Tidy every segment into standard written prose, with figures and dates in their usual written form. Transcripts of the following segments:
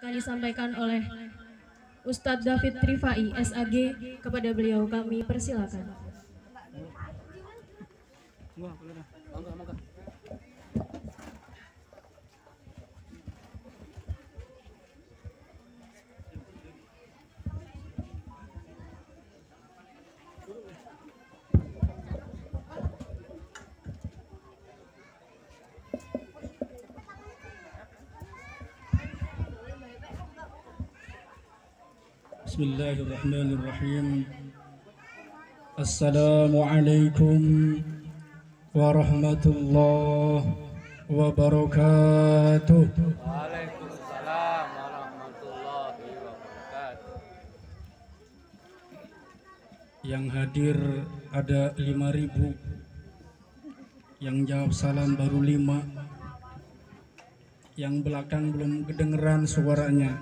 akan disampaikan oleh Ustadz David Rifai, SAG. Kepada beliau kami persilakan. Bismillahirrahmanirrahim. Assalamualaikum warahmatullahi wabarakatuh. Waalaikumsalam warahmatullahi wabarakatuh. Yang hadir ada 5.000, yang jawab salam baru 5, yang belakang belum kedengeran suaranya.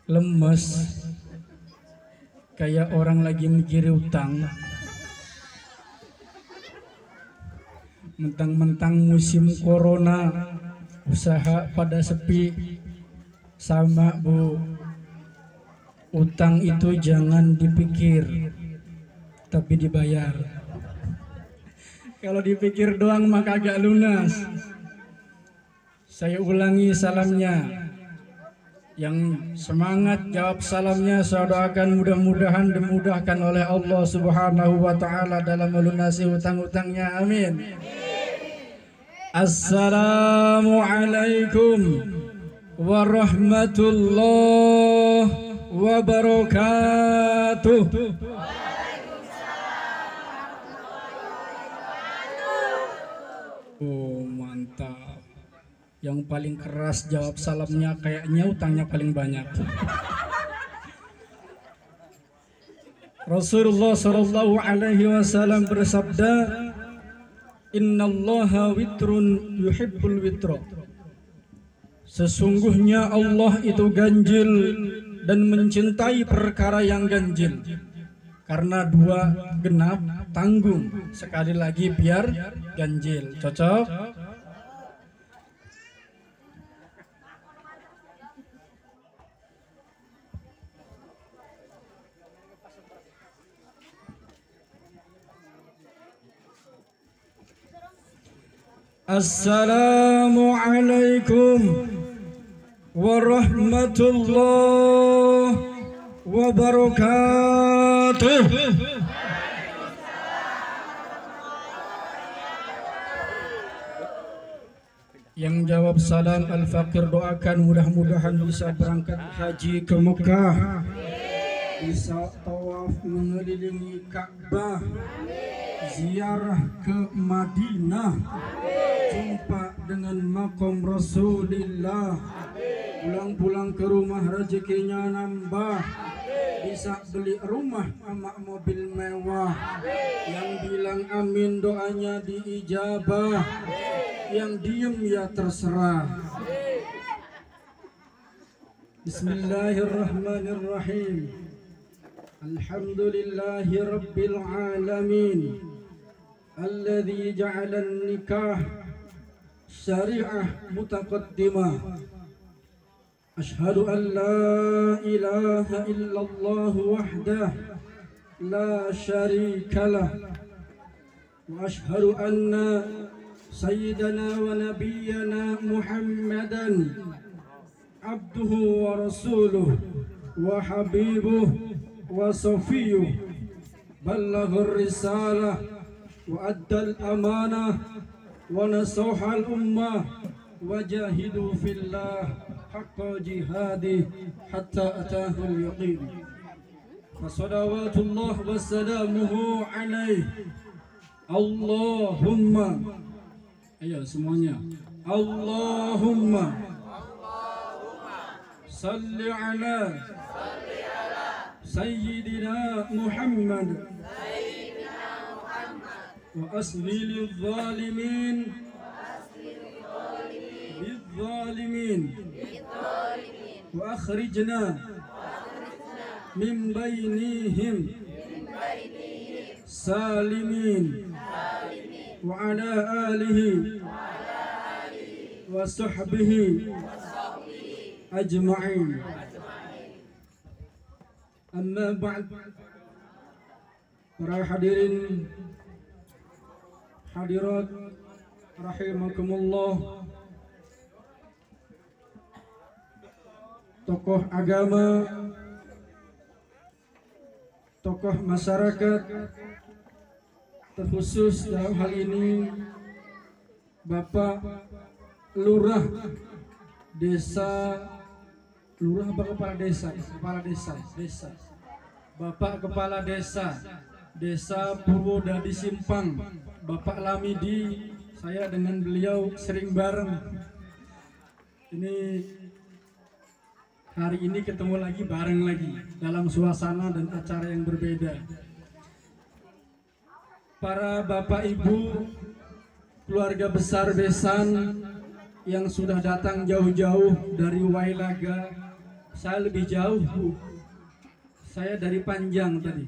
Lemes, kayak orang lagi mikir utang. Mentang-mentang musim corona, usaha pada sepi. Sama Bu, utang itu jangan dipikir, tapi dibayar. Kalau dipikir doang maka agak lunas. Saya ulangi salamnya. Yang semangat jawab salamnya saya doakan mudah-mudahan dimudahkan oleh Allah Subhanahu wa taala dalam melunasi hutang-hutangnya. Amin. Assalamualaikum warahmatullahi wabarakatuh. Oh, mantap. Yang paling keras jawab salamnya kayaknya utangnya paling banyak. Rasulullah sallallahu alaihi wasallam bersabda, "Innallaha witrun yuhibbul witra." Sesungguhnya Allah itu ganjil dan mencintai perkara yang ganjil. Karena 2 genap tanggung, sekali lagi biar ganjil. Cocok? Assalamualaikum warahmatullahi wabarakatuh. Yang jawab salam Al-Fakir doakan mudah-mudahan bisa berangkat haji ke Mekah, bisa tawaf mengelilingi Ka'bah, ziarah ke Madinah, jumpa dengan makam Rasulullah, pulang-pulang ke rumah rezekinya nambah, bisa beli rumah sama mobil mewah. Yang bilang amin doanya diijabah, yang diem ya terserah. Bismillahirrahmanirrahim. Alhamdulillahi rabbil alamin, alladzi ja'ala an-nikah syari'ah mutaqaddimah. Ashhadu an la ilaha illallah wahdah la syarika lah, wa ashhadu anna sayyidana wa nabiyyana Muhammadan abduhu wa rasuluh wa habibuh wa safiyuh, ballaghar risalah wa addal amanah wa nasahal ummah wa jahidu fillah haqqa jihadih hatta atahul yaqin. Fasalawatullah wassalamuhu alaih. Allahumma, ayo semuanya, Allahumma salli ala Sayyidina Muhammad wa asli lil-zalimin bil-zalimin wa akhrijna min bainihim salimin wa ala alihi وصحبه أجمعين. Amma ba'd. Para hadirin hadirat rahimakumullah, tokoh agama, tokoh masyarakat, terkhusus dalam hal ini Bapak Lurah Desa, Lurah apa Kepala Desa? Kepala Desa, Desa. Bapak Kepala Desa Purwodadi Simpang, Bapak Lamidi, saya dengan beliau sering bareng. Ini hari ini ketemu lagi bareng lagi dalam suasana dan acara yang berbeda. Para Bapak Ibu, keluarga besar Besan yang sudah datang jauh-jauh dari Wailaga, saya lebih jauh, Bu. Saya dari Panjang tadi.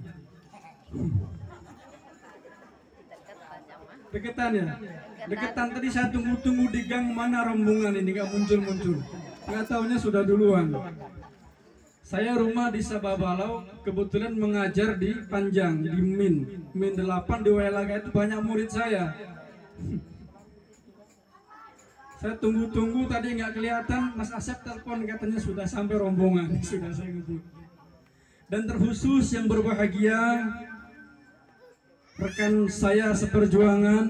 Deketan ya? Deketan tadi saya tunggu-tunggu di gang mana rombongan ini nggak muncul-muncul. Nggak taunya sudah duluan. Saya rumah di Sababalau, kebetulan mengajar di Panjang, di Min 8 di Wailaga, itu banyak murid saya. Saya tunggu-tunggu tadi nggak kelihatan, Mas Asep telepon katanya sudah sampai rombongan, sudah saya ngebut. Dan terkhusus yang berbahagia rekan saya seperjuangan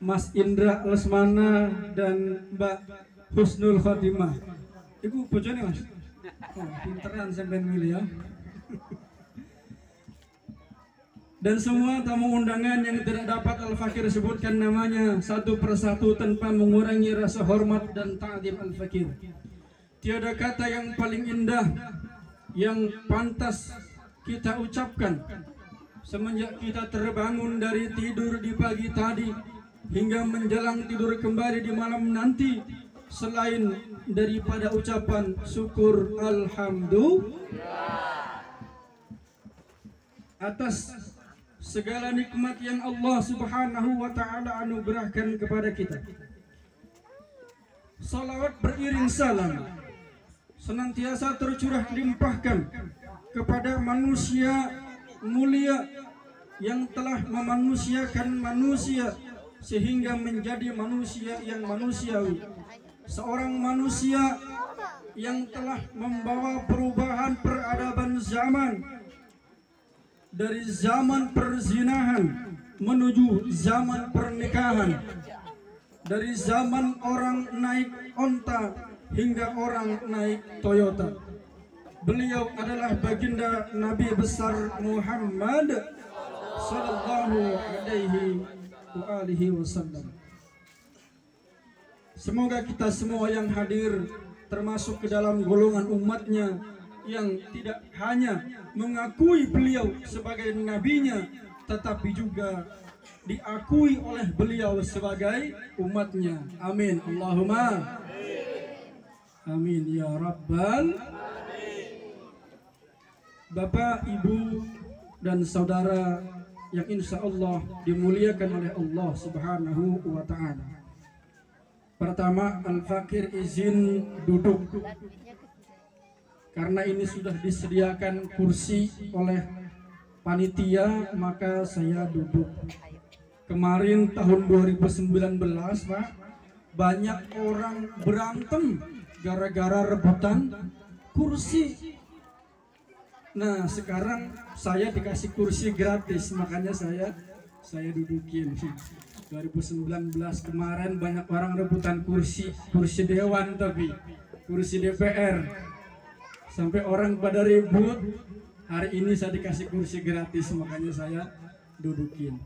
Mas Indra Lesmana dan Mbak Husnul Khotimah. Ibu bojone Mas. Oh, pinteran sampai milih ya. Dan semua tamu undangan yang tidak dapat Al-Fakir sebutkan namanya satu persatu tanpa mengurangi rasa hormat dan ta'zim Al-Fakir. Tiada kata yang paling indah yang pantas kita ucapkan semenjak kita terbangun dari tidur di pagi tadi hingga menjelang tidur kembali di malam nanti, selain daripada ucapan syukur alhamdulillah atas segala nikmat yang Allah Subhanahu wa ta'ala anugerahkan kepada kita. Salawat beriring salam senantiasa tercurah limpahkan kepada manusia mulia yang telah memanusiakan manusia sehingga menjadi manusia yang manusiawi, seorang manusia yang telah membawa perubahan peradaban zaman dari zaman perzinahan menuju zaman pernikahan, dari zaman orang naik onta hingga orang naik Toyota. Beliau adalah baginda Nabi besar Muhammad sallallahu alaihi wasallam. Semoga kita semua yang hadir termasuk ke dalam golongan umatnya yang tidak hanya mengakui beliau sebagai nabinya, tetapi juga diakui oleh beliau sebagai umatnya. Amin. Allahumma amin ya rabbal. Bapak, Ibu, dan saudara yang insya Allah dimuliakan oleh Allah Subhanahu wa ta'ala. Pertama, Al-Fakir izin duduk karena ini sudah disediakan kursi oleh panitia, maka saya duduk. Kemarin tahun 2019, Pak, banyak orang berantem gara-gara rebutan kursi. Nah, sekarang saya dikasih kursi gratis, makanya saya dudukin. 2019 kemarin banyak orang rebutan kursi dewan, tapi kursi DPR sampai orang pada ribut. Hari ini saya dikasih kursi gratis, makanya saya dudukin.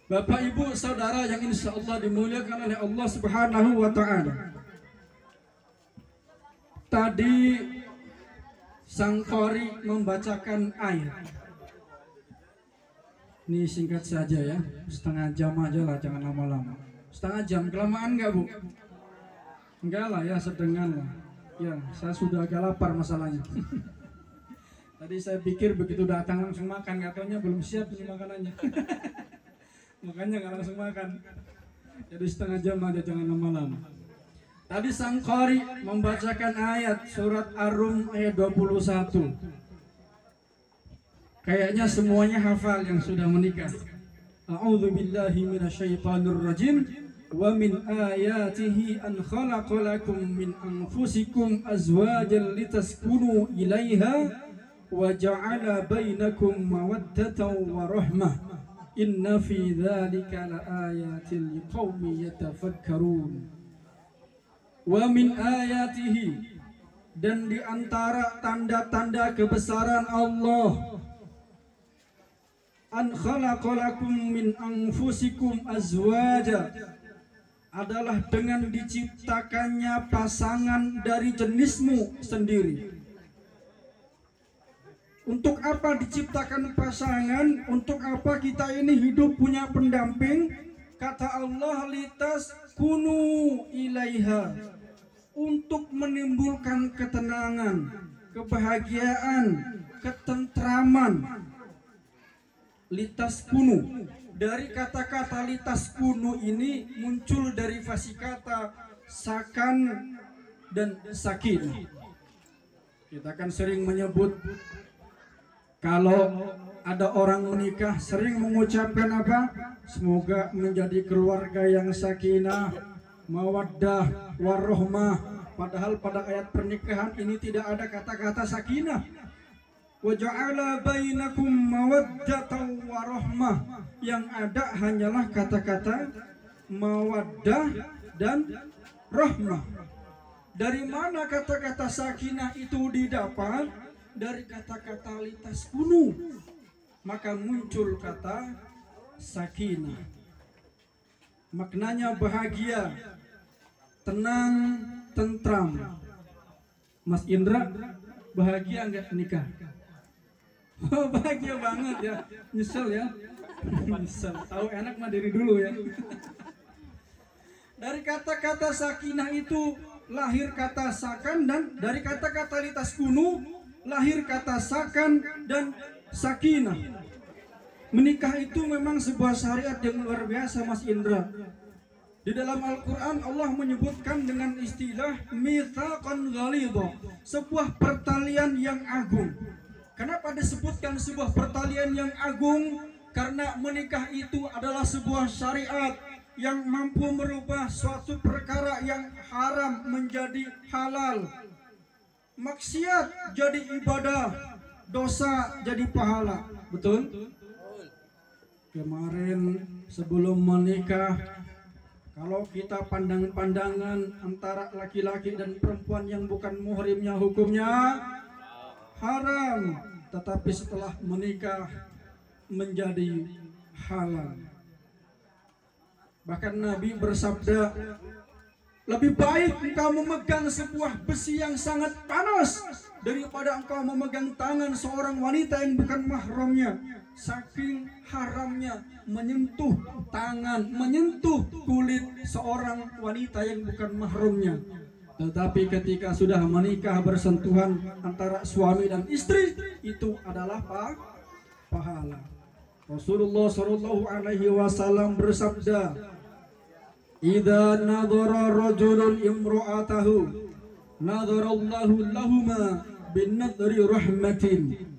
Bapak, Ibu, saudara yang insya Allah dimuliakan oleh Allah Subhanahu wa ta'ala. Tadi sang qori membacakan ayat. Ini singkat saja ya, setengah jam aja lah, jangan lama-lama. Setengah jam kelamaan nggak, Bu? Enggak lah ya, sedengan lah. Ya, saya sudah agak lapar masalahnya. Tadi saya pikir begitu datang langsung makan, katanya belum siap ini makanannya. Makanya nggak langsung makan. Jadi setengah jam aja, jangan lama-lama. Tadi sang qari membacakan ayat surat Ar-Rum ayat 21. Kayaknya semuanya hafal yang sudah menikah. A'udzu billahi minasyaitonir rajim. Wa min ayatihi an khalaqalakum min anfusikum azwajan litaskunu ilaiha wa ja'ala bainakum mawaddatan wa rahmah. Inna fi dzalika laayatil liqaumin yatafakkarun. Wa min ayatihi, dan di antara tanda-tanda kebesaran Allah, an khalaqalakum min anfusikum azwaja, adalah dengan diciptakannya pasangan dari jenismu sendiri. Untuk apa diciptakan pasangan? Untuk apa kita ini hidup punya pendamping? Kata Allah, litas kunu ilaiha, untuk menimbulkan ketenangan, kebahagiaan, ketentraman. Litas kunu, dari kata-kata litas kunu ini muncul dari fasih kata sakan dan sakin. Kita kan sering menyebut kalau ada orang menikah sering mengucapkan apa? Semoga menjadi keluarga yang sakinah, mawaddah, warahmah. Padahal pada ayat pernikahan ini tidak ada kata-kata sakinah. Wa ja'ala bainakum mawaddatan warahmah. Yang ada hanyalah kata-kata mawaddah dan rahmah. Dari mana kata-kata sakinah itu didapat? Dari kata-kata litas kunu. Maka muncul kata sakinah. Maknanya bahagia, tenang, tentram. Mas Indra bahagia enggak nikah? Oh, bahagia banget ya. Nyesel ya. Nyesel. Tahu enak mah dari dulu ya. Dari kata-kata sakinah itu lahir kata sakan, dan dari kata-kata litas kunu lahir kata sakan dan sakinah. Menikah itu memang sebuah syariat yang luar biasa, Mas Indra. Di dalam Al-Quran Allah menyebutkan dengan istilah mitsaqan ghalidha, sebuah pertalian yang agung. Kenapa disebutkan sebuah pertalian yang agung? Karena menikah itu adalah sebuah syariat yang mampu merubah suatu perkara yang haram menjadi halal, maksiat jadi ibadah, dosa jadi pahala. Betul? Kemarin sebelum menikah, kalau kita pandang-pandangan antara laki-laki dan perempuan yang bukan muhrimnya, hukumnya haram. Tetapi setelah menikah menjadi halal. Bahkan Nabi bersabda, lebih baik engkau memegang sebuah besi yang sangat panas daripada engkau memegang tangan seorang wanita yang bukan mahramnya. Saking haramnya menyentuh tangan, menyentuh kulit seorang wanita yang bukan mahramnya. Tetapi ketika sudah menikah, bersentuhan antara suami dan istri, itu adalah pahala. Rasulullah Shallallahu Alaihi Wasallam bersabda, "Idza nadhara rajulun imra'atahu, nadharallahu lahuma bin nadri rahmatin."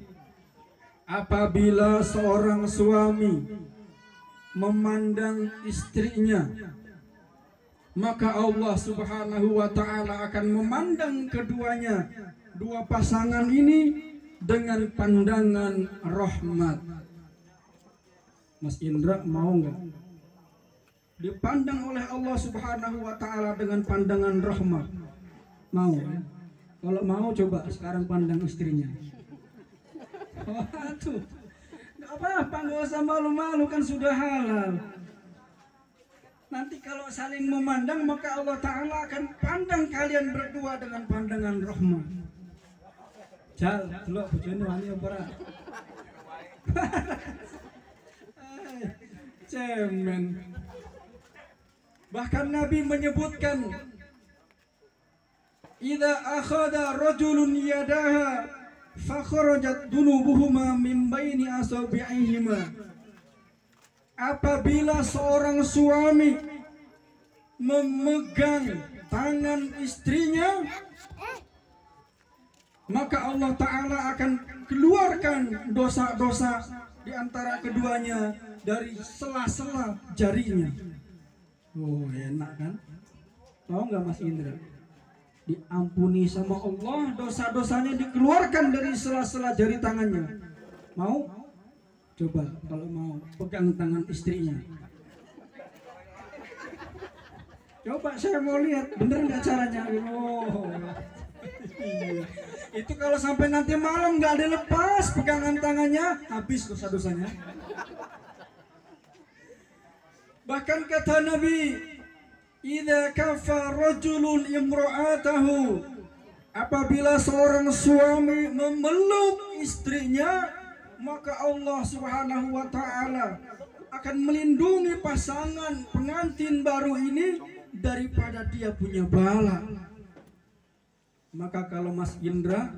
Apabila seorang suami memandang istrinya, maka Allah Subhanahu wa Ta'ala akan memandang keduanya, dua pasangan ini, dengan pandangan rahmat. Mas Indra mau nggak dipandang oleh Allah Subhanahu wa Ta'ala dengan pandangan rahmat? Mau? Kalau mau coba sekarang pandang istrinya. Waduh, nggak apa-apa, nggak usah malu-malu, kan sudah halal. Nanti kalau saling memandang, maka Allah Ta'ala akan pandang kalian berdua dengan pandangan rahmat. Jal, dulu bujoni wani apa? Cemen. Bahkan Nabi menyebutkan, idza akhadha rajulun yadaha fakharajat dunubuhuma min baini asabi'ihima. Apabila seorang suami memegang tangan istrinya, maka Allah Ta'ala akan keluarkan dosa-dosa di antara keduanya dari sela-sela jarinya. Oh, enak kan? Tahu nggak Mas Indra? Diampuni sama Allah, dosa-dosanya dikeluarkan dari sela-sela jari tangannya. Mau? Coba kalau mau pegang tangan istrinya. Coba saya mau lihat, bener nggak caranya? Oh, itu kalau sampai nanti malam nggak ada lepas pegangan tangannya, habis dosa-dosanya. Bahkan kata Nabi, idza kafa rajulun imra'atahu, apabila seorang suami memeluk istrinya, maka Allah Subhanahu wa taala akan melindungi pasangan pengantin baru ini daripada dia punya bala. Maka kalau Mas Indra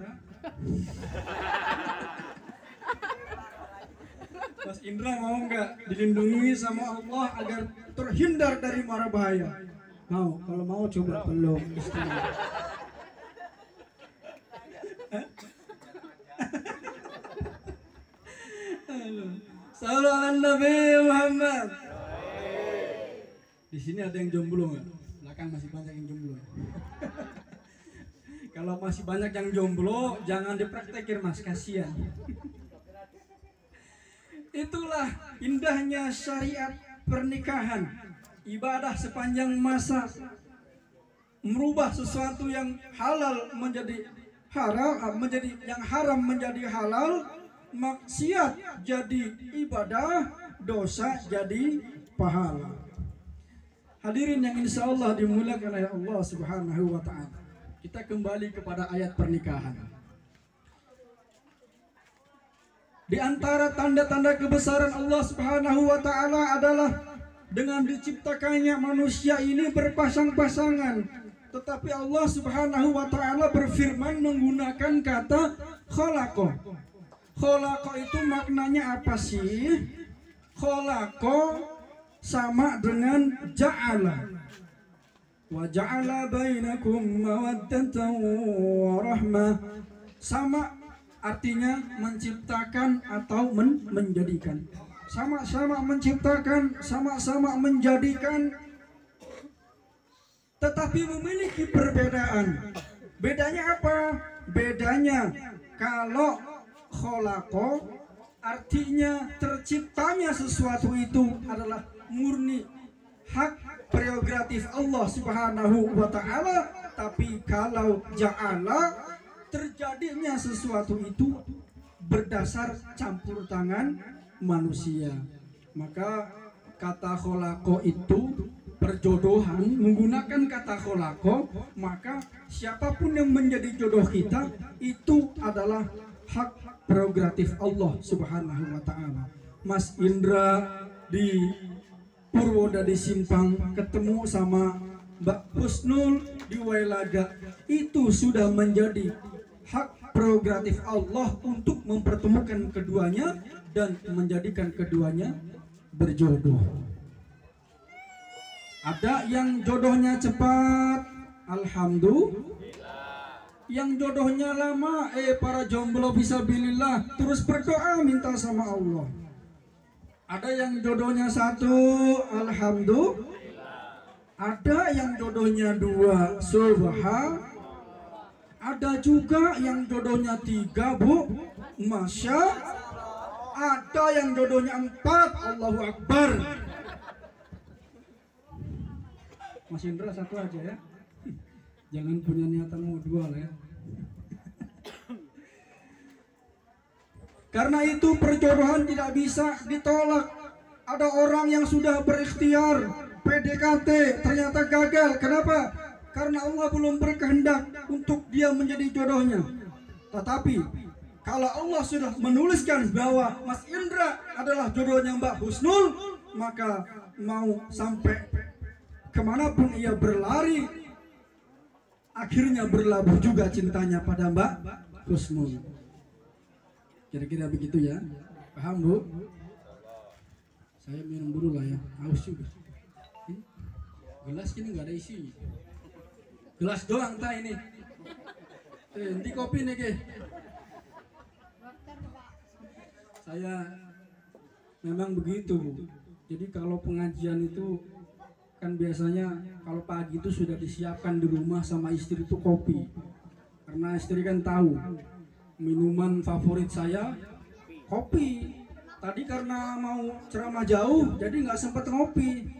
Mas Indra mau nggak dilindungi sama Allah agar terhindar dari mara bahaya? Mau? Kalau mau coba peluk istrinya. Sallallahu Nabi Muhammad. Di sini ada yang jomblo nggak? Belakang masih banyak yang jomblo. Kalau masih banyak yang jomblo, jangan dipraktekin Mas, kasihan. Itulah indahnya syariat pernikahan, ibadah sepanjang masa, merubah sesuatu yang halal menjadi haram, menjadi yang haram menjadi halal, maksiat jadi ibadah, dosa jadi pahala. Hadirin yang insya Allah dimuliakan oleh Allah Subhanahu wa ta'ala. Kita kembali kepada ayat pernikahan. Di antara tanda-tanda kebesaran Allah Subhanahu wa ta'ala adalah dengan diciptakannya manusia ini berpasang-pasangan. Tetapi Allah Subhanahu wa ta'ala berfirman menggunakan kata khalaqa. Khalaqa itu maknanya apa sih? Khalaqa sama dengan ja'ala. Wa ja'ala bainakum mawaddatan wa rahmah. Sama artinya menciptakan atau menjadikan. Sama-sama menciptakan, sama-sama menjadikan, tetapi memiliki perbedaan. Bedanya apa? Bedanya kalau khalaqa artinya terciptanya sesuatu itu adalah murni hak prerogatif Allah Subhanahu wa ta'ala. Tapi kalau ja'ala, terjadinya sesuatu itu berdasar campur tangan manusia. Maka kata khalaqa itu perjodohan, menggunakan kata khalaqa, maka siapapun yang menjadi jodoh kita itu adalah hak prerogatif Allah Subhanahu wa ta'ala. Mas Indra di Purwodadi Simpang ketemu sama Mbak Husnul di Wailaga, itu sudah menjadi hak prerogatif Allah untuk mempertemukan keduanya dan menjadikan keduanya berjodoh. Ada yang jodohnya cepat, alhamdulillah. Yang jodohnya lama, para jomblo fisabilillah, terus berdoa minta sama Allah. Ada yang jodohnya satu, alhamdulillah. Ada yang jodohnya dua, subhanallah. Ada juga yang jodohnya tiga, Bu, masya. Ada yang jodohnya empat, Allahu Akbar. Mas Indra satu aja ya. Jangan punya niatan mau dua lah ya. Karena itu perjodohan tidak bisa ditolak. Ada orang yang sudah berikhtiar PDKT ternyata gagal. Kenapa? Karena Allah belum berkehendak untuk dia menjadi jodohnya. Tetapi kalau Allah sudah menuliskan bahwa Mas Indra adalah jodohnya Mbak Husnul, maka mau sampai kemanapun ia berlari, akhirnya berlabuh juga cintanya pada Mbak Husnul. Kira-kira begitu ya. Paham, Bu? Saya minum dulu lah ya, haus juga. Gelas ini nggak ada isi. Gelas doang ta ini. Nanti kopi nih ke. Saya memang begitu. Jadi kalau pengajian itu kan biasanya kalau pagi itu sudah disiapkan di rumah sama istri itu kopi. Karena istri kan tahu minuman favorit saya kopi. Tadi karena mau ceramah jauh jadi nggak sempat ngopi.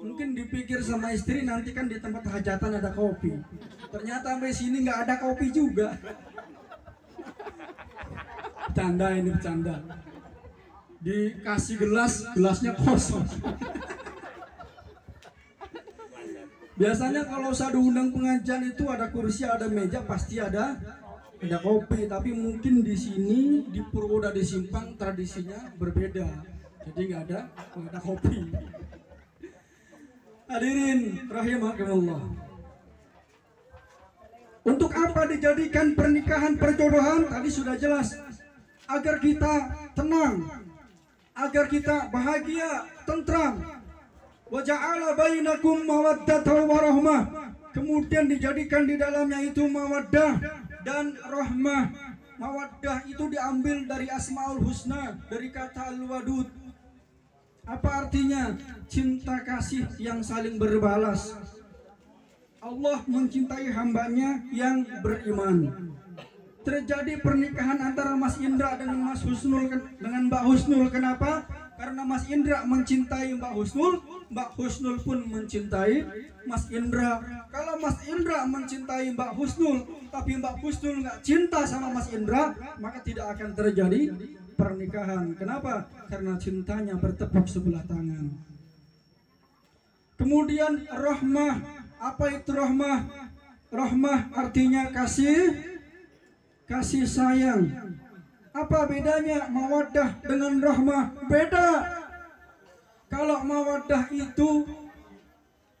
Mungkin dipikir sama istri nanti kan di tempat hajatan ada kopi. Ternyata sampai sini nggak ada kopi juga. Bercanda ini bercanda. Dikasih gelas, gelasnya kosong. Biasanya kalau saya diundang pengajian itu ada kursi, ada meja, pasti ada kopi. Tapi mungkin di sini di Purwodadi Simpang tradisinya berbeda. Jadi nggak ada kopi. Hadirin rahimakumullah. Untuk apa dijadikan pernikahan perjodohan? Tadi sudah jelas. Agar kita tenang, agar kita bahagia, tentram. Wa ja'ala bainakum mawaddatan wa rahmah. Kemudian dijadikan di dalamnya itu mawaddah dan rahmah. Mawaddah itu diambil dari Asmaul Husna, dari kata Al-Wadud. Apa artinya? Cinta kasih yang saling berbalas. Allah mencintai hambanya yang beriman. Terjadi pernikahan antara Mas Indra dengan Mbak Husnul. Kenapa? Karena Mas Indra mencintai Mbak Husnul pun mencintai Mas Indra. Kalau Mas Indra mencintai Mbak Husnul, tapi Mbak Husnul nggak cinta sama Mas Indra, maka tidak akan terjadi pernikahan. Kenapa? Karena cintanya bertepuk sebelah tangan. Kemudian rahmah. Apa itu rahmah? Rahmah artinya kasih sayang. Apa bedanya mawaddah dengan rahmah? Beda. Kalau mawaddah itu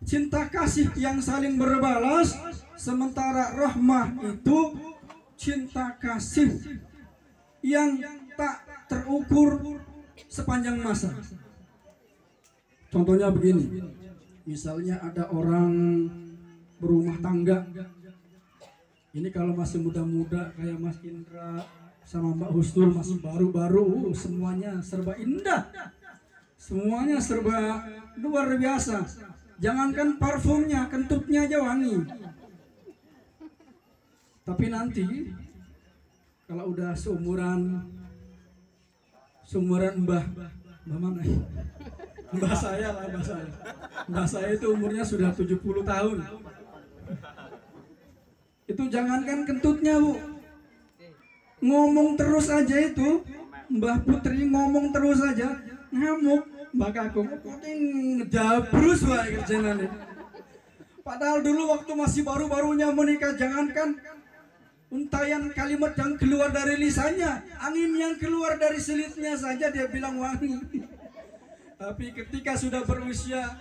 cinta kasih yang saling berbalas, sementara rahmah itu cinta kasih yang tak terukur sepanjang masa. Contohnya begini, misalnya ada orang berumah tangga. Ini kalau masih muda-muda kayak Mas Indra sama Mbak Husnul masih baru-baru, semuanya serba indah, semuanya serba luar biasa. Jangankan parfumnya, kentutnya aja wangi. Tapi nanti kalau udah seumuran Mbah mana? Mbah saya lah, Mbah saya. Mbah saya itu umurnya sudah 70 tahun. Itu jangankan kentutnya, Bu. Ngomong terus aja itu, Mbah Putri ngomong terus aja, ngamuk. Mbak Kakung ngedabrus wae kerjane. Padahal dulu waktu masih baru-barunya menikah, jangankan untayan kalimat yang keluar dari lisannya, angin yang keluar dari selitnya saja dia bilang wangi. Tapi ketika sudah berusia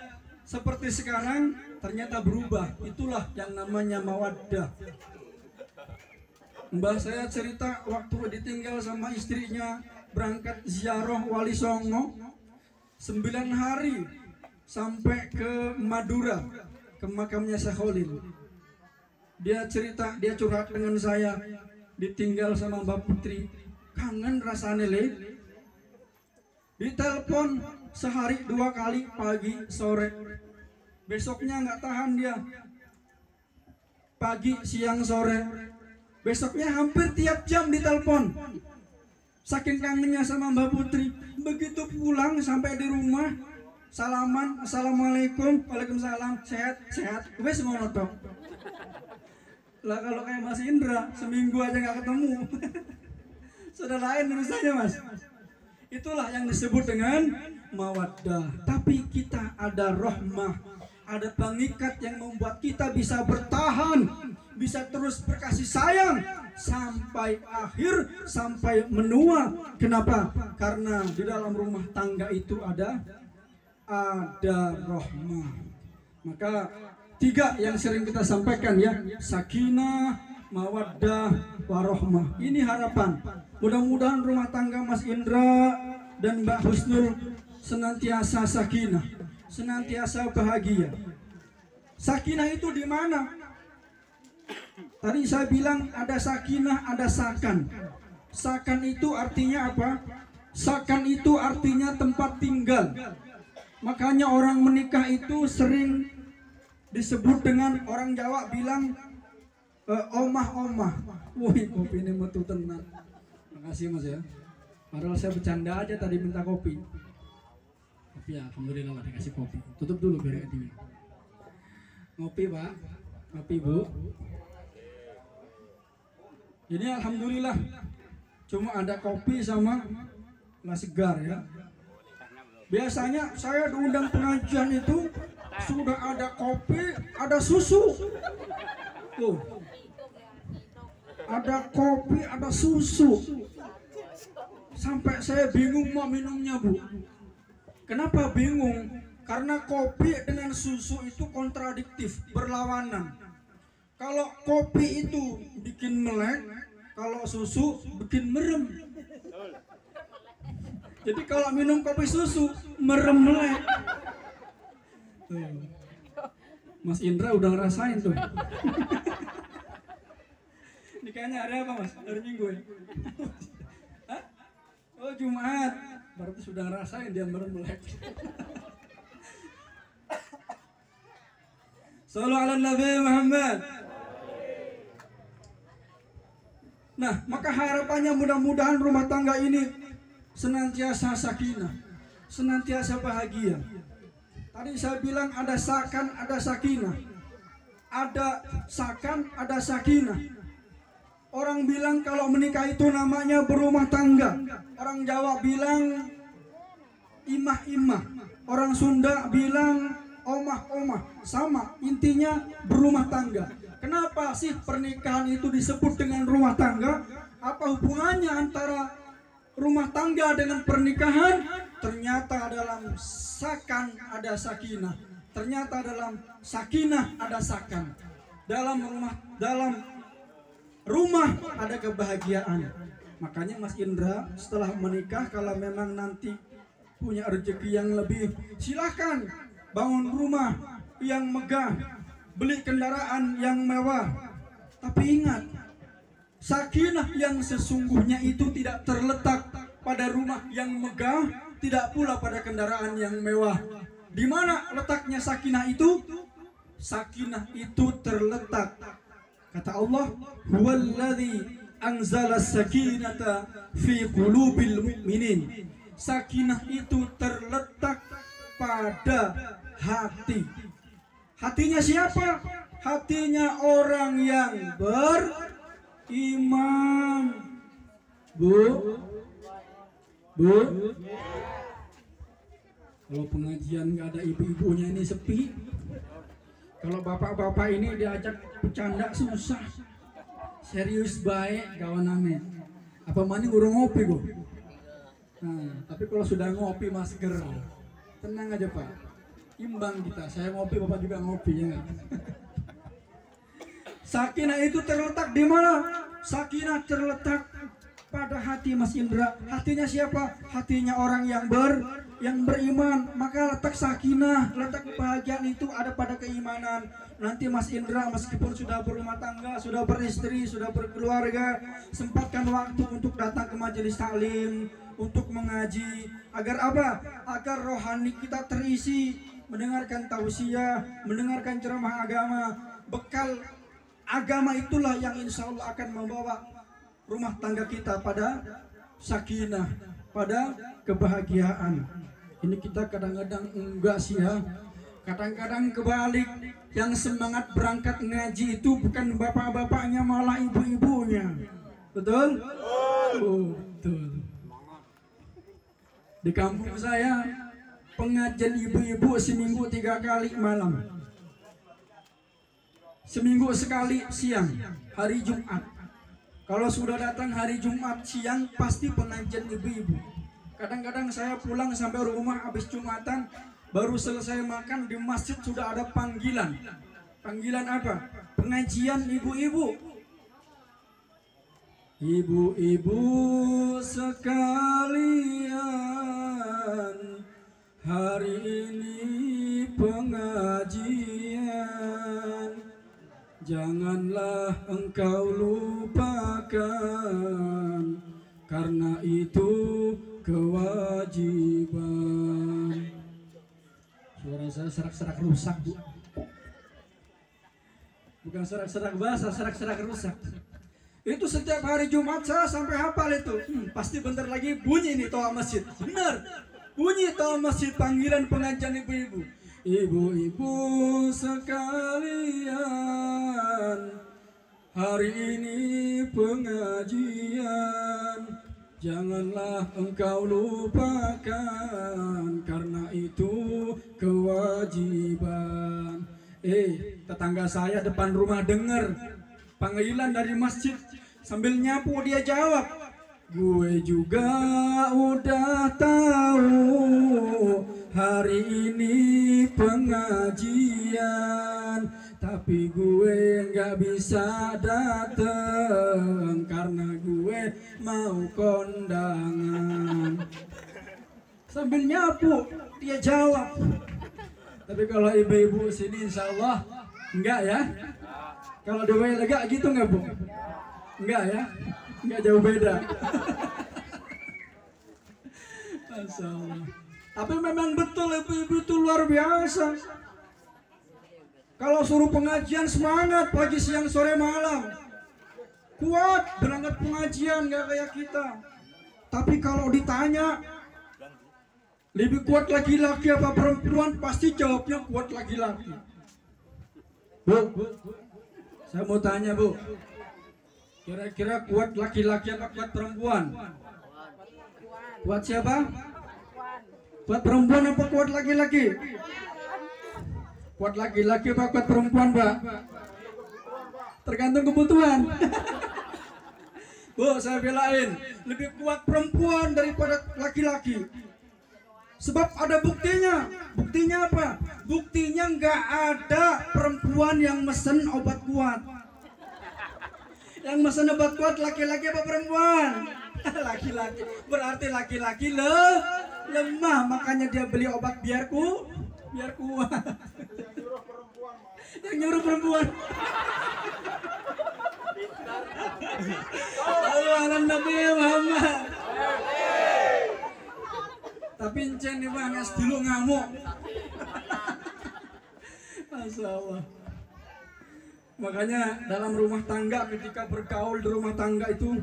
seperti sekarang, ternyata berubah. Itulah yang namanya mawaddah. Mbah saya cerita waktu ditinggal sama istrinya berangkat ziarah Wali Songo 9 hari sampai ke Madura, ke makamnya Syekh Khalil. Dia cerita, dia curhat dengan saya, ditinggal sama Mbak Putri, kangen rasanya le. Ditelepon sehari 2 kali, pagi sore. Besoknya nggak tahan dia, pagi siang sore. Besoknya hampir tiap jam ditelepon. Saking kangennya sama Mbak Putri. Begitu pulang sampai di rumah, salaman, assalamualaikum, waalaikumsalam, sehat, wes ngono tok. Lah kalau kayak Mas Indra, seminggu aja nggak ketemu. Sudah lain urusannya, Mas. Itulah yang disebut dengan mawaddah. Tapi kita ada rahmah, ada pengikat yang membuat kita bisa bertahan, bisa terus berkasih sayang sampai akhir, sampai menua. Kenapa? Karena di dalam rumah tangga itu ada rahmah. Maka 3 yang sering kita sampaikan ya, sakinah, mawaddah, warahmah. Ini harapan. Mudah-mudahan rumah tangga Mas Indra dan Mbak Husnul senantiasa sakinah, senantiasa bahagia. Sakinah itu di mana? Tadi saya bilang ada sakinah, ada sakan. Sakan itu artinya apa? Sakan itu artinya tempat tinggal. Makanya orang menikah itu sering disebut dengan, orang Jawa bilang omah-omah. Wih, kopi ini metu tenang. Makasih Mas ya. Padahal saya bercanda aja tadi minta kopi. Tapi ya alhamdulillah lah dikasih kopi. Tutup dulu biar dingin. Ngopi Pak, ngopi Bu. Ini alhamdulillah cuma ada kopi sama nasi segar ya. Biasanya saya diundang pengajian itu sudah ada kopi, ada susu. Tuh. Ada kopi, ada susu. Sampai saya bingung mau minumnya Bu. Kenapa bingung? Karena kopi dengan susu itu kontradiktif, berlawanan. Kalau kopi itu bikin melek, kalau susu bikin merem. Jadi kalau minum kopi susu, merem melek. Tuh. Mas Indra udah ngerasain tuh. Nikahnya hari apa Mas? Hari Minggu ya? Hah? Oh Jumat. Berarti sudah ngerasain dia merem melek. Sallu ala Nabi Muhammad. Nah, maka harapannya mudah-mudahan rumah tangga ini senantiasa sakinah, senantiasa bahagia. Tadi saya bilang ada sakan, ada sakinah. Ada sakan, ada sakinah. Orang bilang kalau menikah itu namanya berumah tangga. Orang Jawa bilang imah-imah. Orang Sunda bilang omah-omah. Sama, intinya berumah tangga. Kenapa sih pernikahan itu disebut dengan rumah tangga? Apa hubungannya antara rumah tangga dengan pernikahan? Ternyata dalam sakan ada sakinah. Ternyata dalam sakinah ada sakan. Dalam rumah ada kebahagiaan. Makanya Mas Indra setelah menikah, kalau memang nanti punya rezeki yang lebih, silahkan bangun rumah yang megah, beli kendaraan yang mewah. Tapi ingat, sakinah yang sesungguhnya itu tidak terletak pada rumah yang megah, tidak pula pada kendaraan yang mewah. Di mana letaknya sakinah itu? Sakinah itu terletak, kata Allah, huwallazi anzala sakinata fi qulubil mu'minin. Sakinah itu terletak pada hati. Hatinya siapa? Hatinya orang yang beriman. Bu? Kalau pengajian nggak ada ibu-ibunya ini sepi. Kalau bapak-bapak ini diajak bercanda susah. Serius baik kawanannya. Apa mani urung ngopi Bu? Nah, tapi kalau sudah ngopi masker, tenang aja Pak. Imbang kita. Saya ngopi, Bapak juga ngopi ya. Sakinah itu terletak di mana? Sakinah terletak pada hati Mas Indra. Hatinya siapa? Hatinya orang yang beriman. Maka letak sakinah, letak kebahagiaan itu ada pada keimanan. Nanti Mas Indra meskipun sudah berumah tangga, sudah beristri, sudah berkeluarga, sempatkan waktu untuk datang ke majelis taklim, untuk mengaji. Agar apa? Agar rohani kita terisi, mendengarkan tausiah, mendengarkan ceramah agama. Bekal agama itulah yang insya Allah akan membawa rumah tangga kita pada sakinah, pada kebahagiaan. Ini kita kadang-kadang enggak sih ya. Kadang-kadang kebalik, yang semangat berangkat ngaji itu bukan bapak-bapaknya, malah ibu-ibunya. Betul? Oh, betul. Di kampung saya pengajian ibu-ibu seminggu 3 kali malam. Seminggu sekali siang, hari Jumat. Kalau sudah datang hari Jumat siang, pasti pengajian ibu-ibu. Kadang-kadang saya pulang sampai rumah habis Jumatan, baru selesai makan di masjid sudah ada panggilan. Panggilan apa? Pengajian ibu-ibu. Ibu-ibu sekalian, hari ini pengajian. janganlah engkau lupakan, karena itu kewajiban. Suara saya serak-serak rusak, Bu. Bukan serak-serak basah, serak-serak rusak. Itu setiap hari Jumat saya sampai hafal itu. Pasti bentar lagi bunyi nih toa masjid. Benar, bunyi toa masjid, panggilan pengajian ibu-ibu. Ibu-ibu sekalian, hari ini pengajian, janganlah engkau lupakan, karena itu kewajiban. Tetangga saya depan rumah dengar panggilan dari masjid, sambil nyapu dia jawab, gue juga udah tahu hari ini pengajian, tapi gue nggak bisa dateng karena gue mau kondangan. Sambil nyapu dia jawab. Tapi kalau ibu-ibu sini insya Allah enggak ya. Kalau di lega gitu nggak, Bu? Enggak ya, enggak jauh beda. Masya Allah. Tapi memang betul ibu-ibu itu luar biasa. Kalau suruh pengajian semangat pagi, siang, sore, malam. Kuat berangkat pengajian, nggak kayak kita. Tapi kalau ditanya lebih kuat laki-laki apa perempuan, pasti jawabnya kuat laki-laki. Bu, saya mau tanya, Bu, kira-kira kuat laki-laki apa kuat perempuan? Kuat siapa? Kuat perempuan apa kuat laki-laki? Kuat laki-laki apa kuat perempuan, Pak? Tergantung kebutuhan. Bu, saya belain, lebih kuat perempuan daripada laki-laki. Sebab ada buktinya. Buktinya apa? Buktinya nggak ada perempuan yang mesen obat kuat. Yang mesen obat kuat laki-laki apa perempuan? Laki-laki. Berarti laki-laki lemah, makanya dia beli obat biar kuat. Yang nyuruh perempuan. Alam Nabi Muhammad. Tapi encen nih Bang, es dulu ngamuk. Masya Allah. Makanya dalam rumah tangga, ketika bergaul di rumah tangga itu,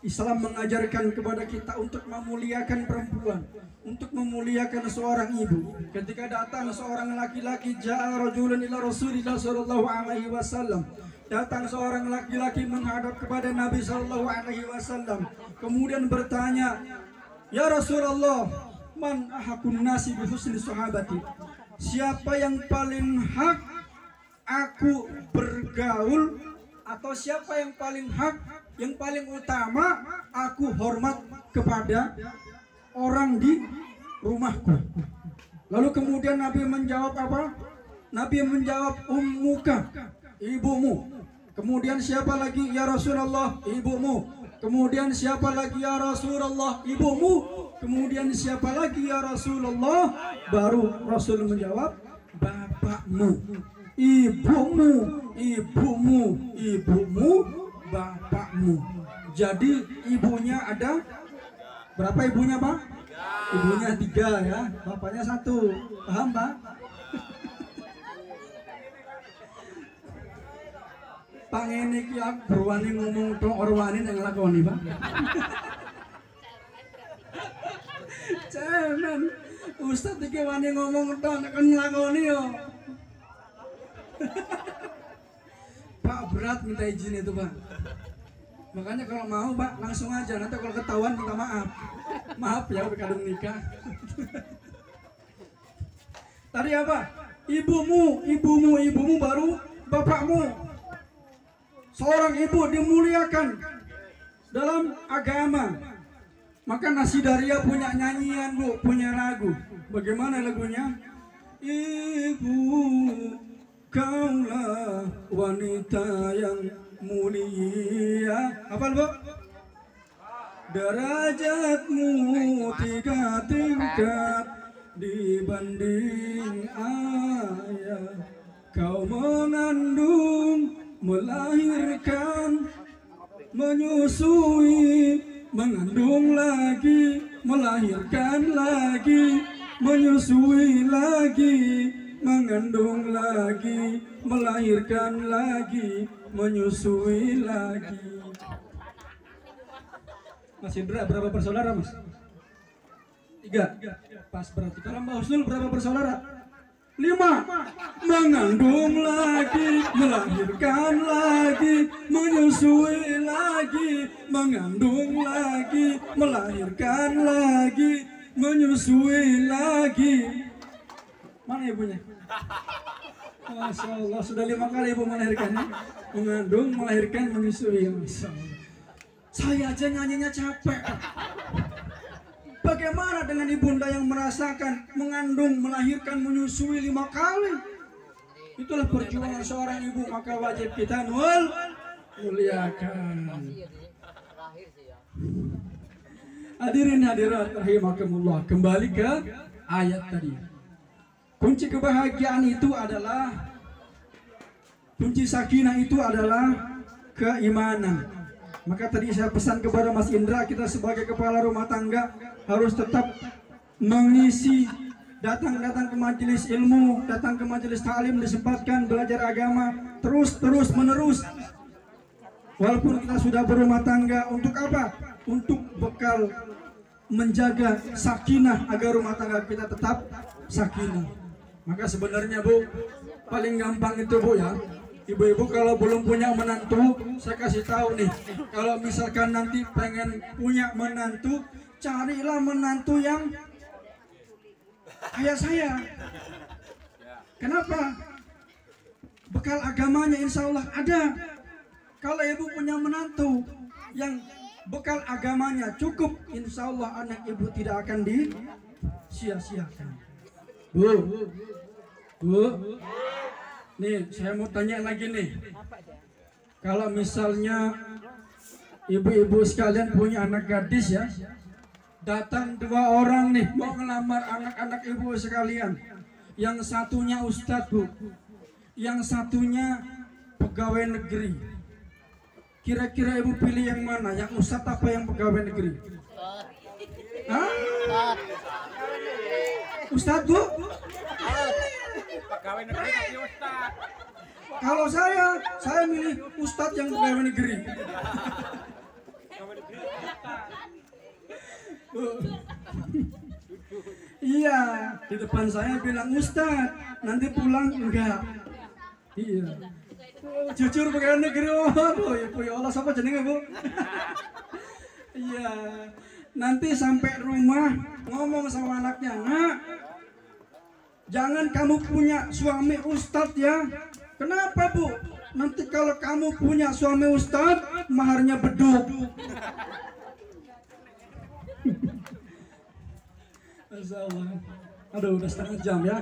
Islam mengajarkan kepada kita untuk memuliakan perempuan, untuk memuliakan seorang ibu. Ketika datang seorang laki-laki, ja'a rajulun ila Rasulillah sallallahu alaihi wasallam. Datang seorang laki-laki menghadap kepada Nabi sallallahu alaihi wasallam, kemudian bertanya, "Ya Rasulullah, man ahakun nasi bi husni sahabati?" Siapa yang paling hak aku bergaul, atau siapa yang paling hak, yang paling utama aku hormat kepada orang di rumahku? Lalu kemudian Nabi menjawab apa? Nabi menjawab, ummuka, ibumu. Kemudian siapa lagi? Ya Rasulullah, ibumu. Kemudian siapa lagi? Ya Rasulullah, ibumu. Kemudian siapa lagi? Ya Rasulullah. Baru Rasul menjawab, bapakmu. Ibumu, ibumu, ibumu, bapakmu. Jadi ibunya ada berapa ibunya, Pak? Ibunya 3 ya, bapaknya 1. Paham, Pak? Pak ini ya berwani ngomong to orwani yang lakoni, Pak. Cemen, Ustaz iki wani ngomong to nek nglakoni yo. Pak berat minta izin itu, Pak. Makanya kalau mau, Pak, langsung aja. Nanti kalau ketahuan minta maaf. Maaf ya, kadung nikah. Tadi apa? Ibumu, ibumu, ibumu baru bapakmu. Seorang ibu dimuliakan dalam agama. Maka Nasidaria punya nyanyian, Bu, punya lagu. Bagaimana lagunya? Ibu, kaulah wanita yang mulia. Hafal, Bu? Derajatmu 3 tingkat dibanding ayah. Kau mengandung, melahirkan, menyusui, mengandung lagi, melahirkan lagi, menyusui lagi, mengandung lagi, melahirkan lagi, menyusui lagi. Mas Indra berapa bersaudara, Mas? 3. Pas berarti. Kalau Mbak Husnul berapa bersaudara? 5. Mengandung lagi, melahirkan lagi, menyusui lagi, mengandung lagi, melahirkan lagi, menyusui lagi. Mana ibunya? Masya Allah, sudah 5 kali ibu melahirkannya. Mengandung, melahirkan, menyusui. Masya Allah. Saya aja nyanyinya capek. Bagaimana dengan ibunda yang merasakan mengandung, melahirkan, menyusui 5 kali? Itulah perjuangan seorang ibu, maka wajib kita muliakan. Hadirin hadirat rahimakumullah, kembali ke ayat tadi. Kunci kebahagiaan itu adalah, kunci sakinah itu adalah keimanan. Maka tadi saya pesan kepada Mas Indra, kita sebagai kepala rumah tangga harus tetap mengisi, datang ke majelis ilmu, datang ke majelis ta'lim, disempatkan belajar agama terus menerus. Walaupun kita sudah berumah tangga, untuk apa? Untuk bekal menjaga sakinah agar rumah tangga kita tetap sakinah. Maka sebenarnya Bu, paling gampang itu Bu ya, ibu-ibu kalau belum punya menantu, saya kasih tahu nih, kalau misalkan nanti pengen punya menantu, carilah menantu yang kayak saya. Kenapa? Bekal agamanya insya Allah ada. Kalau ibu punya menantu yang bekal agamanya cukup, insya Allah anak ibu tidak akan disia-siakan. Bu, nih saya mau tanya lagi nih. Kalau misalnya ibu-ibu sekalian punya anak gadis ya, datang 2 orang nih mau ngelamar anak-anak ibu sekalian. Yang satunya ustadz Bu, yang satunya pegawai negeri. Kira-kira ibu pilih yang mana? Yang ustadz apa yang pegawai negeri? Hah? Ustadz Bu? Pegawai negeri tapi ustadz. Kalau saya milih ustadz yang pegawai negeri. Iya, di depan saya bilang ustadz, nanti pulang enggak. Iya. Jujur pegawai negeri. Oh, ya Allah, siapa jenenge Bu? Iya. Nanti sampai rumah ngomong sama anaknya, "Nak, jangan kamu punya suami ustadz ya." Kenapa Bu? Nanti kalau kamu punya suami ustadz, maharnya beduk. Aduh, udah setengah jam ya.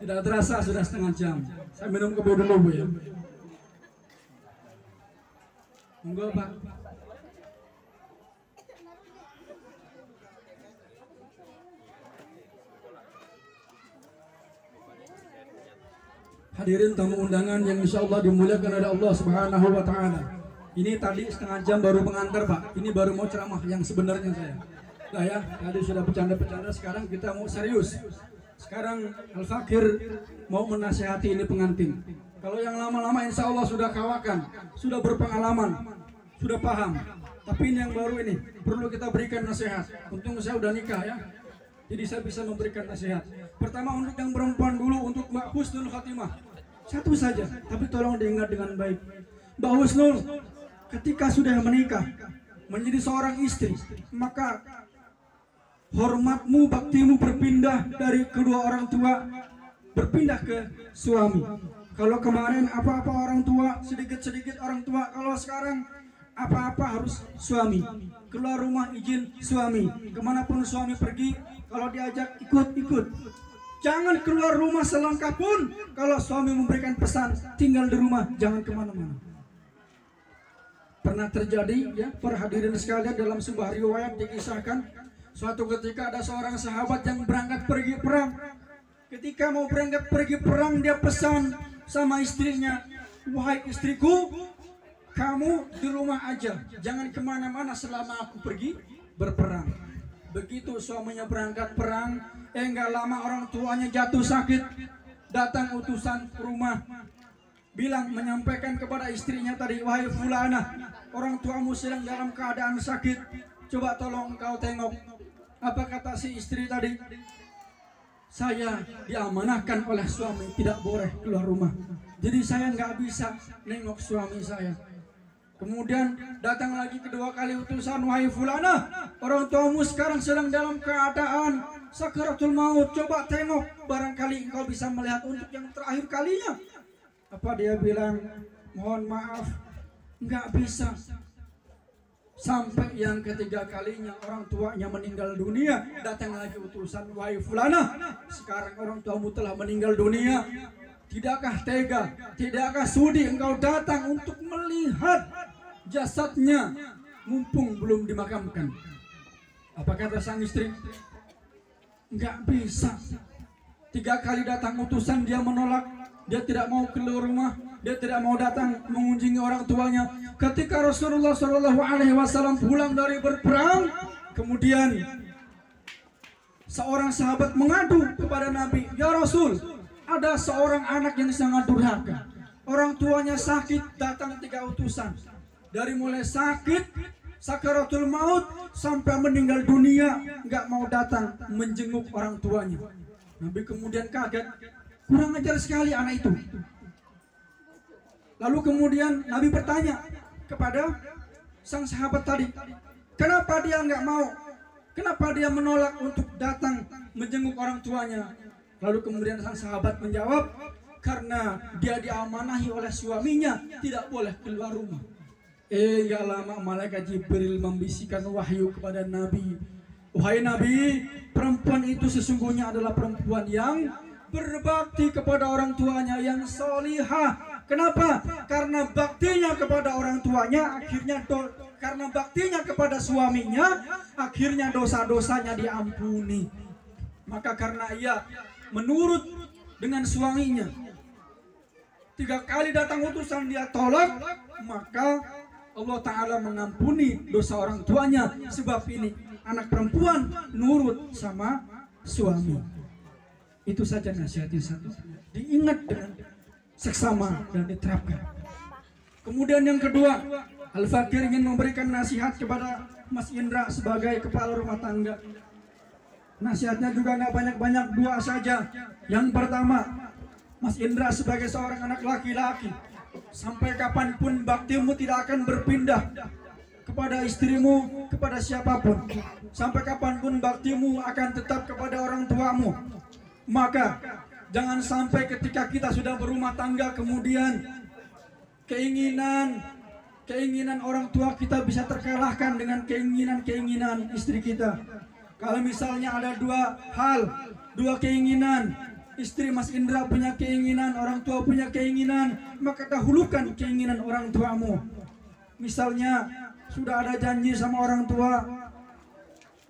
Tidak terasa sudah setengah jam. Saya minum kopi dulu Bu ya. Monggo Pak. Hadirin tamu undangan yang insya Allah dimuliakan oleh Allah Subhanahu wa Ta'ala. Ini tadi setengah jam baru pengantar Pak. Ini baru mau ceramah yang sebenarnya saya. Nah ya, tadi sudah bercanda-bercanda, sekarang kita mau serius. Sekarang Al-Fakir mau menasihati ini pengantin. Kalau yang lama-lama insya Allah sudah kawakan, sudah berpengalaman, sudah paham. Tapi ini yang baru ini, perlu kita berikan nasihat. Untung saya udah nikah ya, jadi saya bisa memberikan nasihat. Pertama untuk yang perempuan dulu, untuk Mbak Husnul Khatimah. Satu saja, tapi tolong diingat dengan baik. Mbak Husnul, ketika sudah menikah, menjadi seorang istri, maka hormatmu, baktimu berpindah dari kedua orang tua, berpindah ke suami. Kalau kemarin apa-apa orang tua, sedikit-sedikit orang tua, kalau sekarang apa-apa harus suami. Keluar rumah izin suami, kemanapun suami pergi, kalau diajak ikut-ikut. Jangan keluar rumah selangkah pun kalau suami memberikan pesan, tinggal di rumah, jangan kemana-mana. Pernah terjadi ya, para hadirin sekalian, dalam sebuah riwayat dikisahkan, suatu ketika ada seorang sahabat yang berangkat pergi perang. Ketika mau berangkat pergi perang, dia pesan sama istrinya, wahai istriku, kamu di rumah aja, jangan kemana-mana selama aku pergi berperang. Begitu suaminya berangkat perang, enggak lama orang tuanya jatuh sakit. Datang utusan ke rumah, bilang menyampaikan kepada istrinya tadi, wahai fulana, orang tuamu sedang dalam keadaan sakit, coba tolong kau tengok. Apa kata si istri tadi? Saya diamanahkan oleh suami, tidak boleh keluar rumah, jadi saya nggak bisa nengok suami saya. Kemudian datang lagi kedua kali utusan, wahai fulana, orang tuamu sekarang sedang dalam keadaan sakaratul maut, coba tengok, barangkali engkau bisa melihat untuk yang terakhir kalinya. Apa dia bilang? Mohon maaf, nggak bisa. Sampai yang ketiga kalinya orang tuanya meninggal dunia, datang lagi utusan, wahai fulana, sekarang orang tuamu telah meninggal dunia, tidakkah tega, tidakkah sudi engkau datang untuk melihat jasadnya mumpung belum dimakamkan? Apa kata sang istri? Enggak bisa. 3 kali datang utusan dia menolak, dia tidak mau keluar rumah, dia tidak mau datang mengunjungi orang tuanya. Ketika Rasulullah SAW pulang dari berperang, kemudian seorang sahabat mengadu kepada Nabi, ya Rasul, ada seorang anak yang sangat durhaka, orang tuanya sakit, datang 3 utusan, dari mulai sakit, sakaratul maut, sampai meninggal dunia, nggak mau datang menjenguk orang tuanya. Nabi kemudian kaget, kurang ajar sekali anak itu. Lalu kemudian Nabi bertanya kepada sang sahabat tadi, kenapa dia nggak mau, kenapa dia menolak untuk datang menjenguk orang tuanya? Lalu kemudian sang sahabat menjawab, karena dia diamanahi oleh suaminya, tidak boleh keluar rumah. Gak lama malaikat Jibril membisikkan wahyu kepada Nabi, wahai Nabi, perempuan itu sesungguhnya adalah perempuan yang berbakti kepada orang tuanya, yang solihah. Kenapa? Karena baktinya kepada orang tuanya, akhirnya karena baktinya kepada suaminya, akhirnya dosa-dosanya diampuni. Maka karena ia menurut dengan suaminya, 3 kali datang utusan dia tolak, maka Allah Ta'ala mengampuni dosa orang tuanya. Sebab ini anak perempuan nurut sama suami. Itu saja nasihatnya satu, diingat dengan seksama dan diterapkan. Kemudian yang kedua, Al-Fakir ingin memberikan nasihat kepada Mas Indra sebagai kepala rumah tangga. Nasihatnya juga nggak banyak-banyak, 2 saja. Yang pertama, Mas Indra sebagai seorang anak laki-laki, sampai kapanpun baktimu tidak akan berpindah kepada istrimu, kepada siapapun. Sampai kapanpun baktimu akan tetap kepada orang tuamu. Maka jangan sampai ketika kita sudah berumah tangga kemudian keinginan orang tua kita bisa terkalahkan dengan keinginan istri kita. Kalau misalnya ada 2 keinginan, istri Mas Indra punya keinginan, orang tua punya keinginan, maka dahulukan keinginan orang tuamu. Misalnya sudah ada janji sama orang tua,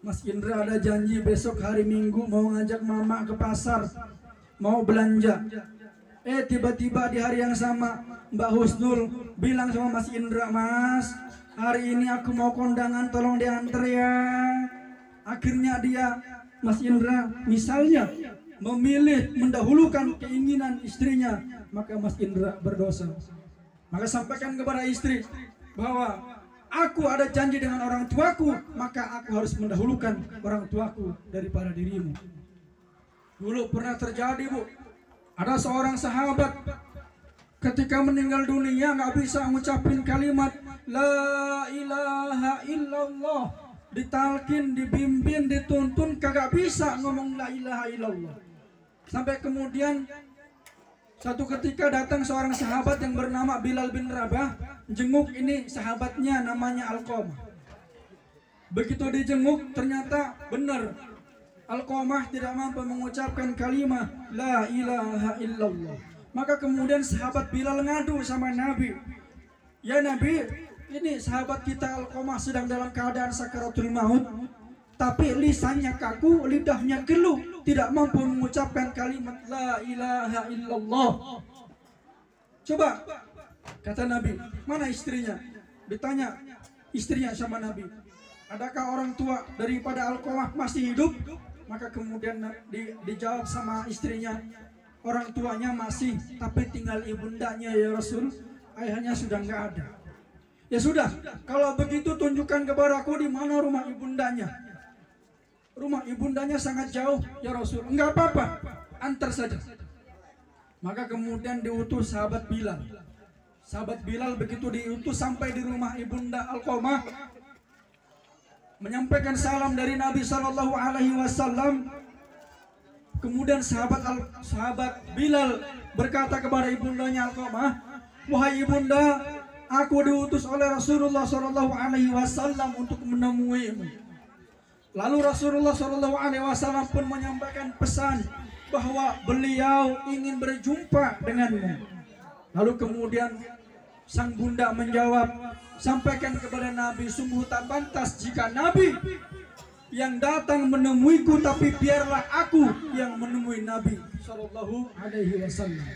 Mas Indra ada janji besok hari Minggu mau ngajak mama ke pasar, mau belanja. Tiba-tiba di hari yang sama Mbak Husnul bilang sama Mas Indra, Mas, hari ini aku mau kondangan, tolong diantar ya. Akhirnya Mas Indra misalnya memilih mendahulukan keinginan istrinya, maka Mas Indra berdosa. Maka sampaikan kepada istri bahwa aku ada janji dengan orang tuaku, maka aku harus mendahulukan orang tuaku daripada dirimu. Dulu pernah terjadi, Bu, ada seorang sahabat ketika meninggal dunia nggak bisa ngucapin kalimat la ilaha illallah, ditalkin, dibimbing, dituntun, kagak bisa ngomong la ilaha illallah. Sampai kemudian satu ketika datang seorang sahabat yang bernama Bilal bin Rabah, jenguk ini sahabatnya namanya Alqamah. Begitu dijenguk ternyata benar Alqamah tidak mampu mengucapkan kalimat la ilaha illallah. Maka kemudian sahabat Bilal ngadu sama Nabi, ya Nabi, ini sahabat kita Alqamah sedang dalam keadaan sakaratul maut, tapi lisannya kaku, lidahnya keluh, tidak mampu mengucapkan kalimat la ilaha illallah. Coba, kata Nabi, mana istrinya? Ditanya istrinya sama Nabi, adakah orang tua daripada Alqamah masih hidup? Maka kemudian dijawab sama istrinya, orang tuanya masih, tapi tinggal ibundanya ya Rasul, ayahnya sudah nggak ada. Ya sudah, kalau begitu tunjukkan kepadaku di mana rumah ibundanya. Rumah ibundanya sangat jauh ya Rasul. Enggak apa-apa, antar saja. Maka kemudian diutus sahabat Bilal. Sahabat Bilal begitu diutus sampai di rumah ibunda Alqamah, menyampaikan salam dari Nabi Shallallahu Alaihi Wasallam. Kemudian sahabat Bilal berkata kepada ibundanya Alqamah, wahai ibunda, aku diutus oleh Rasulullah Shallallahu Alaihi Wasallam untuk menemuimu. Lalu Rasulullah Shallallahu Alaihi Wasallam pun menyampaikan pesan bahwa beliau ingin berjumpa denganmu. Lalu kemudian sang bunda menjawab, sampaikan kepada Nabi, sungguh tak pantas jika Nabi yang datang menemuiku, tapi biarlah aku yang menemui Nabi Shallallahu Alaihi Wasallam.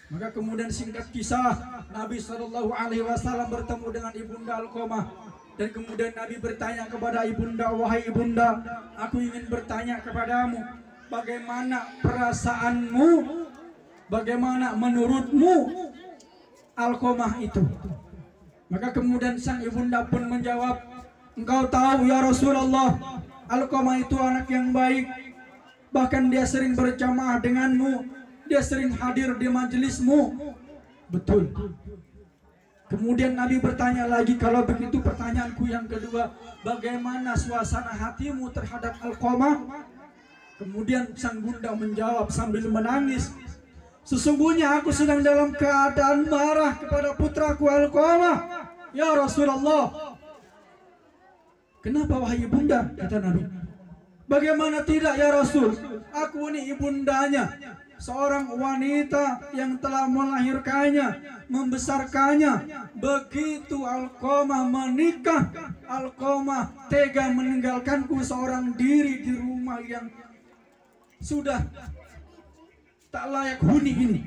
Maka kemudian singkat kisah, Nabi Shallallahu Alaihi Wasallam bertemu dengan ibunda Alqamah. Dan kemudian Nabi bertanya kepada ibunda, wahai ibunda, aku ingin bertanya kepadamu, bagaimana perasaanmu, bagaimana menurutmu Alqamah itu? Maka kemudian sang ibunda pun menjawab, engkau tahu ya Rasulullah, Alqamah itu anak yang baik, bahkan dia sering berjamaah denganmu, dia sering hadir di majelismu. Betul. Kemudian Nabi bertanya lagi, kalau begitu pertanyaanku yang kedua, bagaimana suasana hatimu terhadap Alqamah? Kemudian sang bunda menjawab sambil menangis, sesungguhnya aku sedang dalam keadaan marah kepada putraku Alqamah ya Rasulullah. Kenapa wahai ibunda? Kata Nabi. Bagaimana tidak ya Rasul, aku ini ibundanya, seorang wanita yang telah melahirkannya, membesarkannya. Begitu Alqamah menikah, Alqamah tega meninggalkanku seorang diri di rumah yang sudah tak layak huni ini.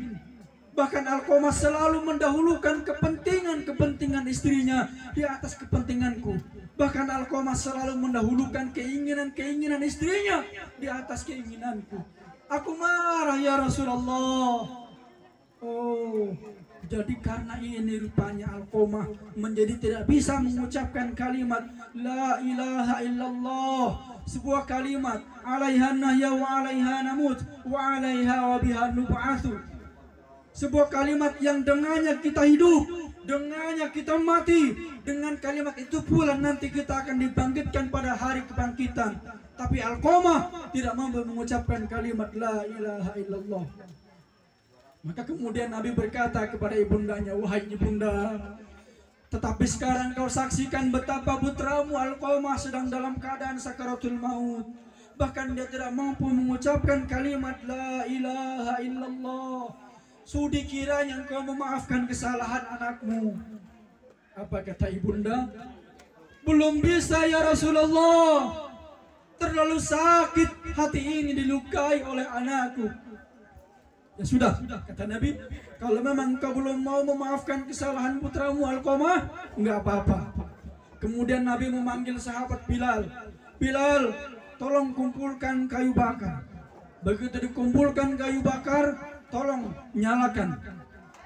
Bahkan Alqamah selalu mendahulukan kepentingan istrinya di atas kepentinganku. Bahkan Alqamah selalu mendahulukan keinginan istrinya di atas keinginanku. Aku marah ya Rasulullah. Oh, jadi karena ini rupanya Alqamah menjadi tidak bisa mengucapkan kalimat la ilaha illallah, sebuah kalimat alaiha nahya wa alaiha namut wa alaiha wa biha nub'atsu, sebuah kalimat yang dengannya kita hidup, dengannya kita mati, dengan kalimat itu pula nanti kita akan dibangkitkan pada hari kebangkitan. Tapi Alqamah tidak mampu mengucapkan kalimat la ilaha illallah. Maka kemudian Nabi berkata kepada ibundanya, wahai ibunda, tetapi sekarang kau saksikan betapa putramu Alqamah sedang dalam keadaan sakaratul maut. Bahkan dia tidak mampu mengucapkan kalimat la ilaha illallah. Sudi kiranya engkau memaafkan kesalahan anakmu. Apa kata ibunda? Belum bisa ya Rasulullah. Terlalu sakit hati ini dilukai oleh anakku. Ya sudah, kata Nabi, kalau memang engkau belum mau memaafkan kesalahan putramu Alqamah, enggak apa-apa. Kemudian Nabi memanggil sahabat Bilal. Bilal, tolong kumpulkan kayu bakar. Begitu dikumpulkan kayu bakar, tolong nyalakan.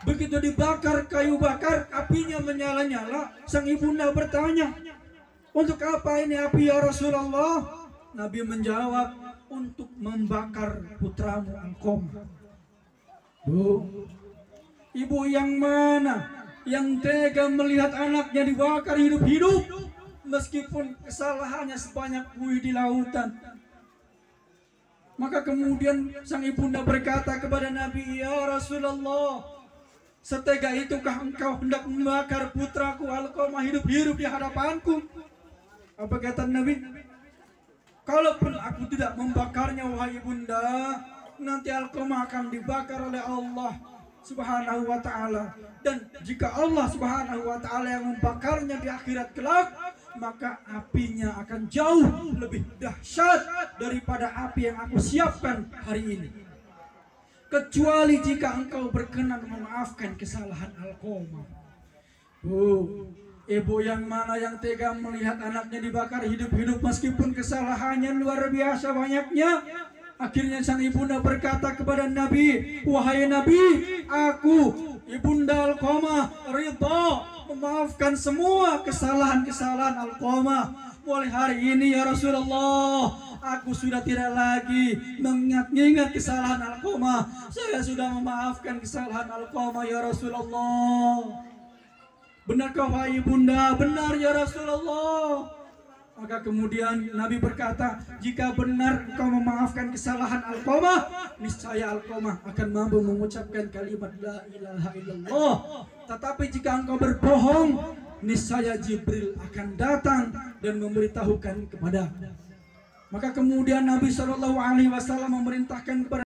Begitu dibakar kayu bakar, apinya menyala-nyala. Sang ibunda bertanya, untuk apa ini api ya Rasulullah? Nabi menjawab, untuk membakar putramu Alqamah. Bu, ibu yang mana yang tega melihat anaknya dibakar hidup-hidup meskipun kesalahannya sebanyak buih di lautan? Maka kemudian sang ibunda berkata kepada Nabi, ya Rasulullah, setega itukah engkau hendak membakar putraku Alqamah hidup-hidup di hadapanku? Apa kata Nabi? Kalaupun aku tidak membakarnya wahai ibunda, nanti Alqamah akan dibakar oleh Allah Subhanahu wa ta'ala. Dan jika Allah Subhanahu wa ta'ala yang membakarnya di akhirat kelak, maka apinya akan jauh lebih dahsyat daripada api yang aku siapkan hari ini. Kecuali jika engkau berkenan memaafkan kesalahan Alqamah. Ibu yang mana yang tega melihat anaknya dibakar hidup-hidup meskipun kesalahannya luar biasa banyaknya? Akhirnya sang ibunda berkata kepada Nabi, "Wahai Nabi, aku ibunda Alqamah ridha memaafkan semua kesalahan-kesalahan Alqamah. Mulai hari ini ya Rasulullah, aku sudah tidak lagi mengingat-ingat kesalahan Alqamah. Saya sudah memaafkan kesalahan Alqamah ya Rasulullah." "Benarkah wahai ibunda?" "Benar ya Rasulullah." Maka kemudian Nabi berkata, "Jika benar engkau memaafkan kesalahan Alqamah, niscaya Alqamah akan mampu mengucapkan kalimat la ilaha illallah. Tetapi jika engkau berbohong, niscaya Jibril akan datang dan memberitahukan kepada." Maka kemudian Nabi SAW memerintahkan kepada